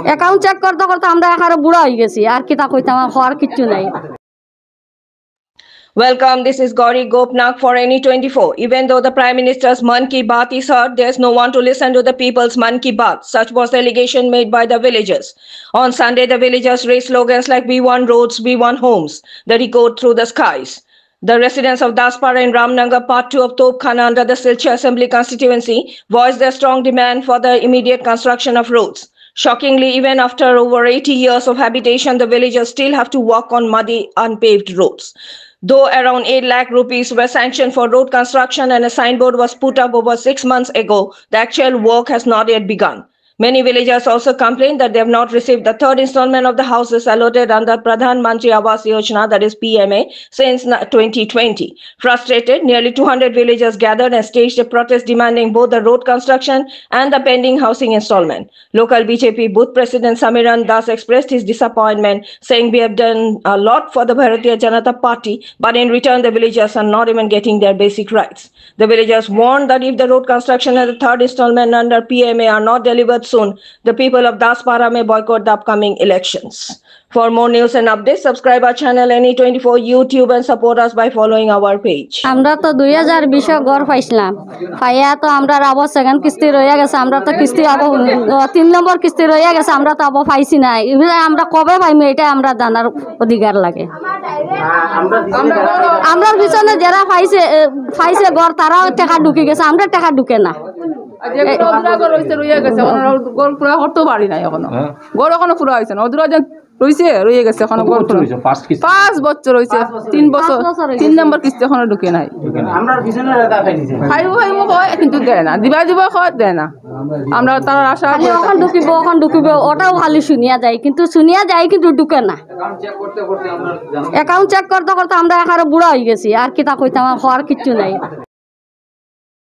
Account check করতে করতে আমরা এখানে বুড়া হয়ে গেছি, আর কিতা কইতাম, হওয়ার কিচ্ছু নাই। Welcome, this is Gauri Gopnath for NE24. Even though the Prime Minister's Mann Ki Baat is heard, there's no one to listen to the people's Mann Ki Baat. Such was the allegation made by the villagers. On Sunday, the villagers raised slogans like "We want roads, we want homes" that echoed through the skies. The residents of Daspara and Ramnagar, Part 2 of Topkhana under the Silchar Assembly constituency, voiced their strong demand for the immediate construction of roads. Shockingly, even after over 80 years of habitation, the villagers still have to walk on muddy, unpaved roads. Though around 8 lakh rupees were sanctioned for road construction and a signboard was put up over 6 months ago, the actual work has not yet begun. Many villagers also complained that they have not received the third installment of the houses allotted under Pradhan Mantri Awas Yojana, that is PMA, since 2020. Frustrated, nearly 200 villagers gathered and staged a protest demanding both the road construction and the pending housing installment. Local BJP booth president Samiran Das expressed his disappointment, saying, "We have done a lot for the Bharatiya Janata Party, but in return the villagers are not even getting their basic rights." The villagers warned that if the road construction and the third installment under PMA are not delivered soon, the people of Daspara may boycott the upcoming elections. For more news and updates, subscribe our channel NE24 YouTube and support us by following our page. আমরা তো 2020 গড় পাইছিলাম, পাইয়া তো আমরা আবার second কিস্তি রয়ে গেছে, আমরা তো কিস্তি আবার 3 নম্বর কিস্তি রয়ে গেছে, আমরা তো আবার পাইছি না। এগুলো আমরা কবে পাইমু এটা আমরা জানার অধিকার লাগে। আমরা পিছনে যারা পাইছে গড় তারাও টাকা ঢুকে গেছে, আমরা টাকা ঢুকে না। রয়ে গেছে এখনো 5 বছর হয়েছে, 3 বছর 3 নম্বর কিস্তি এখনো ঢুকে নাই। কিন্তু দেয় না, দিবা দেয় না। আমরা তার আশা ওখান ঢুকিব ওটাও খালি শুনিয়া যায়, কিন্তু ঢুকে না। অ্যাকাউন্ট চেক করতে করতে আমরা এখানে বুড়া হয়ে গেছি, আর কিতা কইতাম, হওয়ার কিচ্ছু নাই।